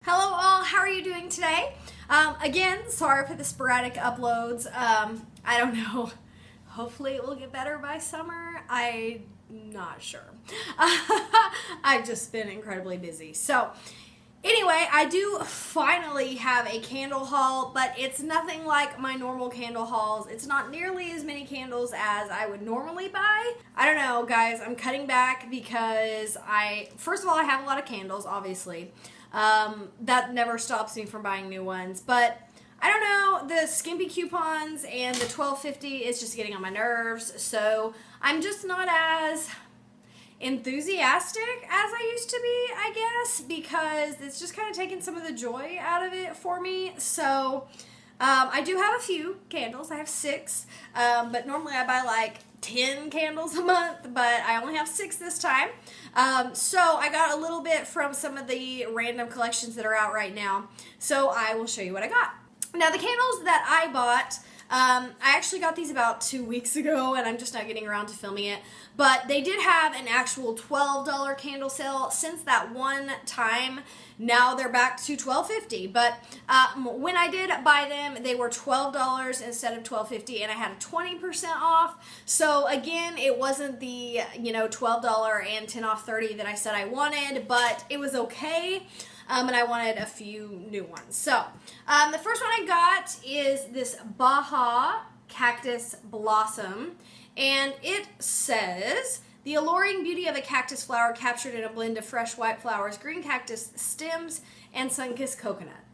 Hello all, how are you doing today? Again, sorry for the sporadic uploads. I don't know. Hopefully it will get better by summer. I'm not sure. I've just been incredibly busy. So anyway, I do finally have a candle haul, but it's nothing like my normal candle hauls. It's not nearly as many candles as I would normally buy. I don't know, guys. I'm cutting back because first of all, I have a lot of candles, obviously. That never stops me from buying new ones, but I don't know, the skimpy coupons and the $12.50 is just getting on my nerves, so I'm just not as enthusiastic as I used to be, I guess, because it's just kind of taken some of the joy out of it for me. So I do have a few candles. I have 6, but normally I buy like 10 candles a month, but I only have 6 this time. So I got a little bit from some of the random collections that are out right now, so I will show you what I got. Now, the candles that I bought, I actually got these about 2 weeks ago, and I'm just not getting around to filming it, but they did have an actual $12 candle sale since that one time. Now they're back to $12.50, but when I did buy them, they were $12 instead of $12.50, and I had a 20% off. So again, it wasn't the $12 and 10 off 30 that I said I wanted, but it was okay. And I wanted a few new ones. So the first one I got is this Baja Cactus Blossom, and it says, the alluring beauty of a cactus flower captured in a blend of fresh white flowers, green cactus stems, and sun-kissed coconut.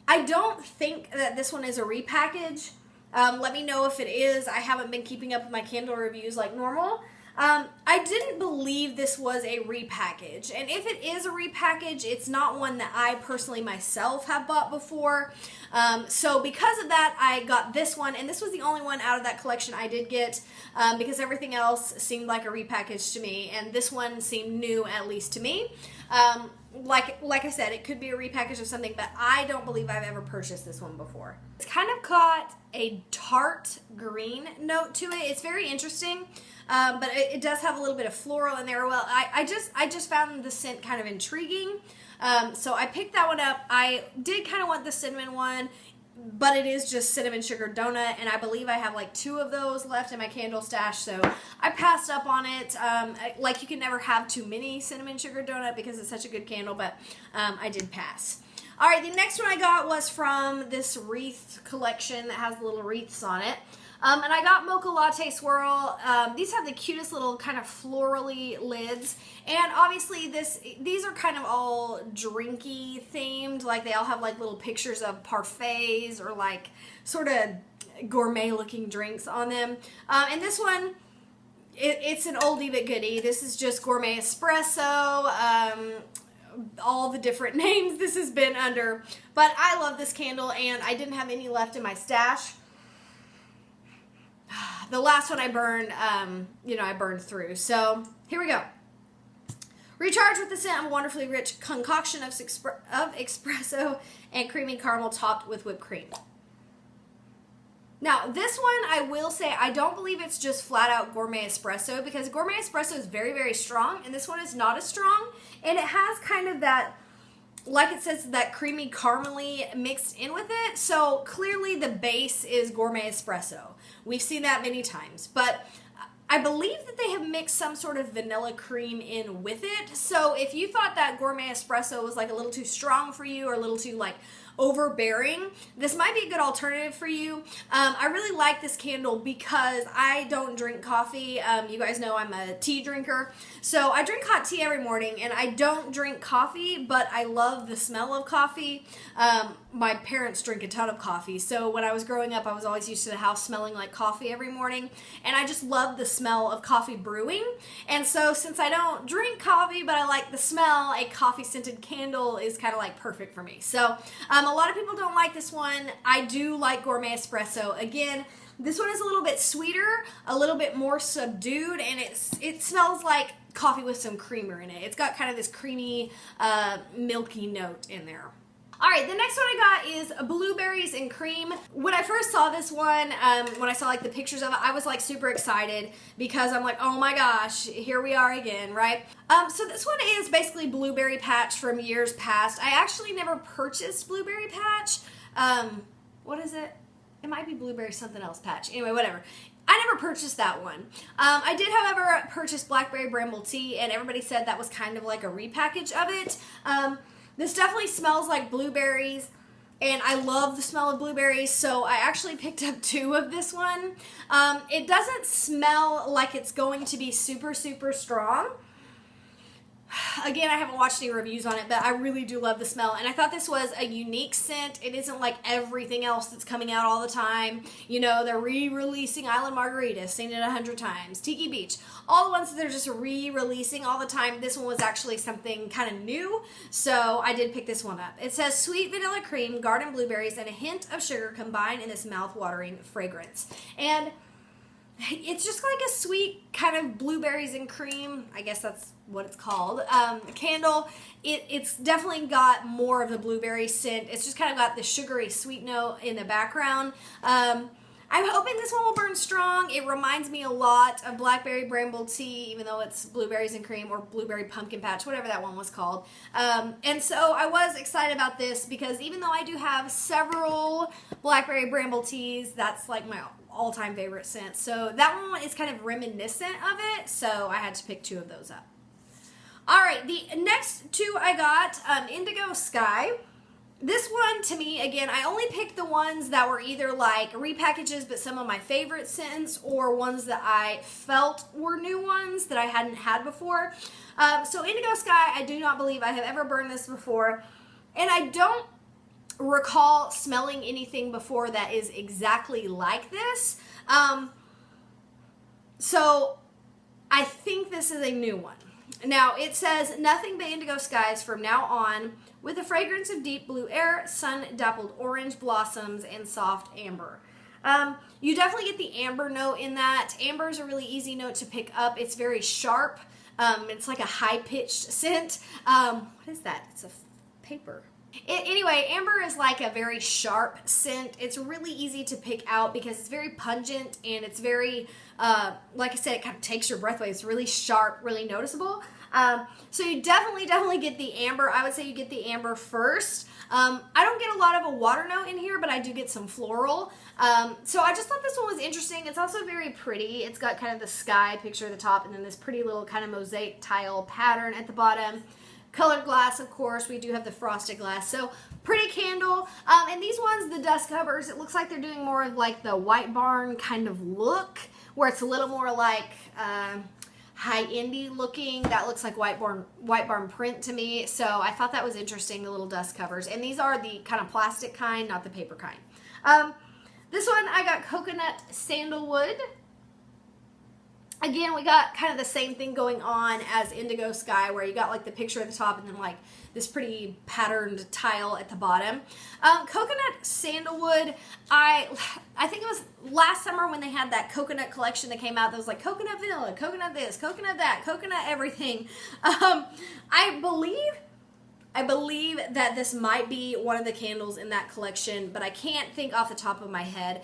I don't think that this one is a repackage. Let me know if it is. I haven't been keeping up with my candle reviews like normal. I didn't believe this was a repackage, and if it is a repackage, it's not one that I personally myself have bought before. So because of that, I got this one, and this was the only one out of that collection I did get, because everything else seemed like a repackage to me, and this one seemed new, at least to me. Like I said, it could be a repackage of something, but I don't believe I've ever purchased this one before. It's kind of got a tart green note to it. It's very interesting. But it does have a little bit of floral in there. Well, I just found the scent kind of intriguing. So I picked that one up. I did kind of want the cinnamon one, but it is just cinnamon sugar donut, and I believe I have like 2 of those left in my candle stash, so I passed up on it. Like, you can never have too many cinnamon sugar donut because it's such a good candle, but I did pass. All right, the next one I got was from this wreath collection that has little wreaths on it. And I got Mocha Latte Swirl. These have the cutest little kind of florally lids. And obviously these are kind of all drinky themed. Like, they all have like little pictures of parfaits or like sort of gourmet looking drinks on them. And this one, it's an oldie but goodie. This is just gourmet espresso. All the different names this has been under. But I love this candle, and I didn't have any left in my stash. The last one I burned, I burned through. So here we go. Recharged with the scent of a wonderfully rich concoction of espresso and creamy caramel topped with whipped cream. Now, this one, I will say, I don't believe it's just flat out gourmet espresso, because gourmet espresso is very, very strong, and this one is not as strong, and it has kind of that, like it says, that creamy caramely mixed in with it. So clearly the base is gourmet espresso. We've seen that many times, but I believe that they have mixed some sort of vanilla cream in with it. So if you thought that gourmet espresso was like a little too strong for you or a little too like overbearing, this might be a good alternative for you. I really like this candle because I don't drink coffee. You guys know I'm a tea drinker, so I drink hot tea every morning, and I don't drink coffee, but I love the smell of coffee. My parents drink a ton of coffee, so when I was growing up, I was always used to the house smelling like coffee every morning, and I just love the smell of coffee brewing. And so since I don't drink coffee, but I like the smell, a coffee scented candle is kind of like perfect for me. So a lot of people don't like this one. I do like gourmet espresso. Again, this one is a little bit sweeter, a little bit more subdued, and it smells like coffee with some creamer in it. It's got kind of this creamy, milky note in there. All right, the next one I got is blueberries and cream. When I first saw this one, when I saw like the pictures of it, I was like super excited because I'm like, oh my gosh, here we are again, right? So this one is basically blueberry patch from years past. I actually never purchased blueberry patch. What is it? It might be blueberry something else patch. Anyway, whatever. I never purchased that one. I did, however, purchase blackberry bramble tea, and everybody said that was kind of like a repackage of it. This definitely smells like blueberries, and I love the smell of blueberries, so I actually picked up 2 of this one. It doesn't smell like it's going to be super, super strong. Again, I haven't watched any reviews on it, but I really do love the smell, and I thought this was a unique scent. It isn't like everything else that's coming out all the time. You know, they're re-releasing Island Margarita, seen it 100 times, Tiki Beach, all the ones that they're just re-releasing all the time. This one was actually something kind of new, so I did pick this one up. It says sweet vanilla cream, garden blueberries, and a hint of sugar combined in this mouth-watering fragrance. And it's just like a sweet kind of blueberries and cream, I guess that's what it's called, candle. It's definitely got more of the blueberry scent. It's just kind of got the sugary sweet note in the background. I'm hoping this one will burn strong. It reminds me a lot of blackberry bramble tea, even though it's blueberries and cream, or blueberry pumpkin patch, whatever that one was called. And so I was excited about this because even though I do have several blackberry bramble teas, that's like my all-time favorite scent. So that one is kind of reminiscent of it, so I had to pick 2 of those up. All right, the next 2 I got, Indigo Sky. This one, to me, again, I only picked the ones that were either like repackages, but some of my favorite scents, or ones that I felt were new ones that I hadn't had before. So Indigo Sky, I do not believe I have ever burned this before, and I don't recall smelling anything before that is exactly like this. So I think this is a new one. Now, it says, nothing but indigo skies from now on, with a fragrance of deep blue air, sun-dappled orange blossoms, and soft amber. You definitely get the amber note in that. Amber is a really easy note to pick up. It's very sharp. It's like a high-pitched scent. What is that? It's a paper. Anyway, amber is like a very sharp scent. It's really easy to pick out because it's very pungent, and it's very, like I said, it kind of takes your breath away. It's really sharp, really noticeable. So you definitely get the amber. I would say you get the amber first. I don't get a lot of a water note in here, but I do get some floral. So I just thought this one was interesting. It's also very pretty. It's got kind of the sky picture at the top, and then this pretty little kind of mosaic tile pattern at the bottom. Colored glass, of course. We do have the frosted glass. So pretty candle. And these ones, the dust covers, it looks like they're doing more of like the White Barn kind of look, where it's a little more like high-endy looking. That looks like White Barn print to me. So I thought that was interesting, the little dust covers. And these are the kind of plastic kind, not the paper kind. This one, I got Coconut Sandalwood. Again, we got kind of the same thing going on as Indigo Sky, where you got like the picture at the top and then like this pretty patterned tile at the bottom. Coconut Sandalwood, I think it was last summer when they had that coconut collection that came out that was like coconut vanilla, coconut this, coconut that, coconut everything. I believe that this might be one of the candles in that collection, but I can't think off the top of my head.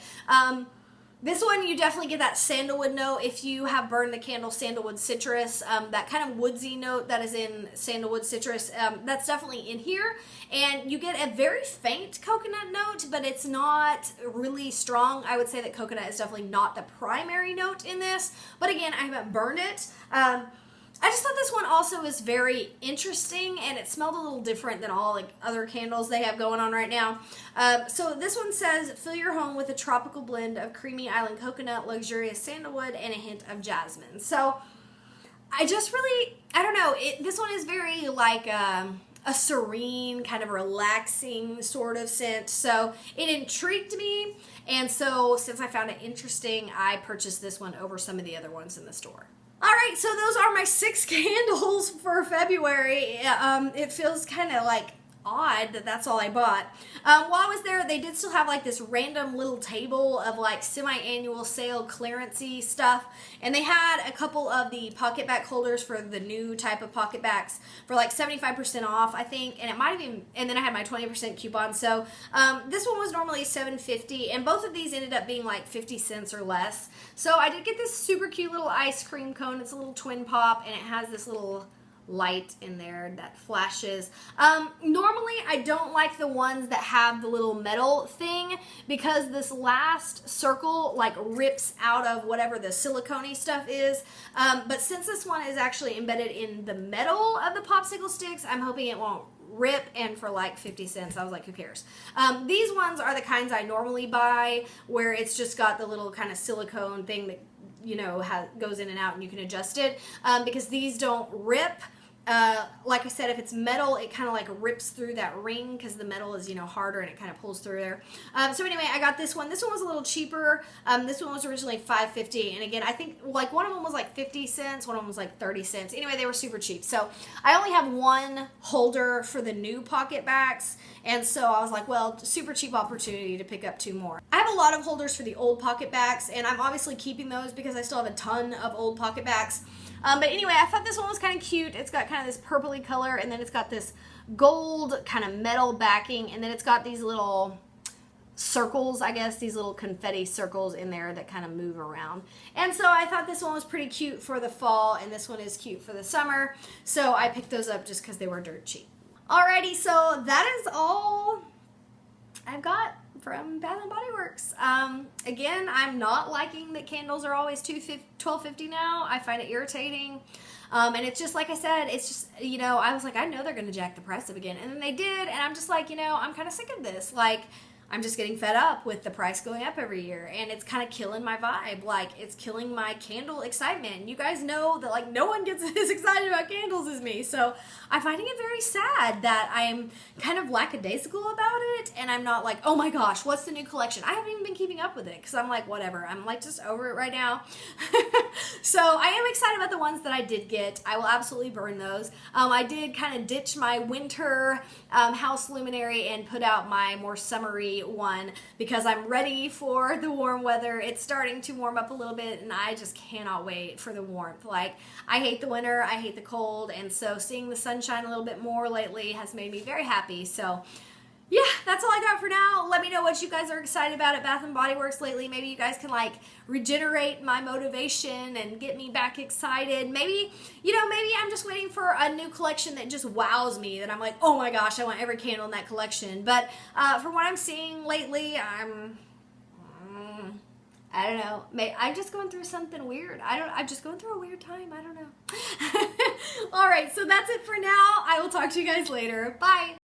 This one, you definitely get that sandalwood note. If you have burned the candle Sandalwood Citrus, that kind of woodsy note that is in Sandalwood Citrus, that's definitely in here. And you get a very faint coconut note, but it's not really strong. I would say that coconut is definitely not the primary note in this. But again, I haven't burned it. I just thought this one also was very interesting, and it smelled a little different than all like other candles they have going on right now. So this one says, fill your home with a tropical blend of creamy island coconut, luxurious sandalwood, and a hint of jasmine. So I just really, I don't know, this one is very like a serene, kind of relaxing sort of scent. So it intrigued me, and so since I found it interesting, I purchased this one over some of the other ones in the store. All right, so those are my 6 candles for February. It feels kind of like odd that that's all I bought. While I was there, they did still have like this random little table of like semi-annual sale clearancey stuff, and they had a couple of the pocket back holders for the new type of pocket backs for like 75% off, I think, and it might have even, and then I had my 20% coupon. So this one was normally $7.50, and both of these ended up being like 50 cents or less. So I did get this super cute little ice cream cone. It's a little twin pop, and it has this little light in there that flashes. Normally I don't like the ones that have the little metal thing, because this last circle like rips out of whatever the silicone stuff is, but since this one is actually embedded in the metal of the popsicle sticks, I'm hoping it won't rip, and for like 50 cents, I was like, who cares? These ones are the kinds I normally buy, where it's just got the little kind of silicone thing that, you know, goes in and out and you can adjust it, because these don't rip. Like I said, if it's metal, it kind of like rips through that ring, because the metal is, you know, harder, and it kind of pulls through there. So anyway, I got this one. This one was a little cheaper. This one was originally $5.50, and again, I think like one of them was like 50 cents, one of them was like 30 cents. Anyway, they were super cheap. So I only have one holder for the new pocket backs, and so I was like, well, super cheap opportunity to pick up 2 more. I have a lot of holders for the old pocket backs, and I'm obviously keeping those because I still have a ton of old pocket backs. But anyway, I thought this one was kind of cute. It's got kind of this purpley color, and then it's got this gold kind of metal backing, and then it's got these little circles, I guess, these little confetti circles in there that kind of move around. And so I thought this one was pretty cute for the fall, and this one is cute for the summer. So I picked those up just because they were dirt cheap. Alrighty, so that is all I've got from Bath & Body Works. Again, I'm not liking that candles are always $12.50 now. I find it irritating. And it's just, like I said, it's just, you know, I was like, I know they're going to jack the price up again. And then they did, and I'm just like, you know, I'm kind of sick of this. Like, I'm just getting fed up with the price going up every year, and it's kind of killing my vibe. Like, it's killing my candle excitement. You guys know that, like, no one gets as excited about candles as me, so I'm finding it very sad that I'm kind of lackadaisical about it, and I'm not like, oh my gosh, what's the new collection? I haven't even been keeping up with it, because I'm like, whatever. I'm, like, just over it right now. So I am excited about the ones that I did get. I will absolutely burn those. I did kind of ditch my winter house luminary and put out my more summery one, because I'm ready for the warm weather. It's starting to warm up a little bit, and I just cannot wait for the warmth. Like, I hate the winter, I hate the cold, and so seeing the sunshine a little bit more lately has made me very happy. So yeah, that's all I got for now. Let me know what you guys are excited about at Bath & Body Works lately. Maybe you guys can, like, regenerate my motivation and get me back excited. Maybe, you know, maybe I'm just waiting for a new collection that just wows me, that I'm like, oh my gosh, I want every candle in that collection. But from what I'm seeing lately, I don't know. I'm just going through something weird. I'm just going through a weird time. I don't know. All right, so that's it for now. I will talk to you guys later. Bye.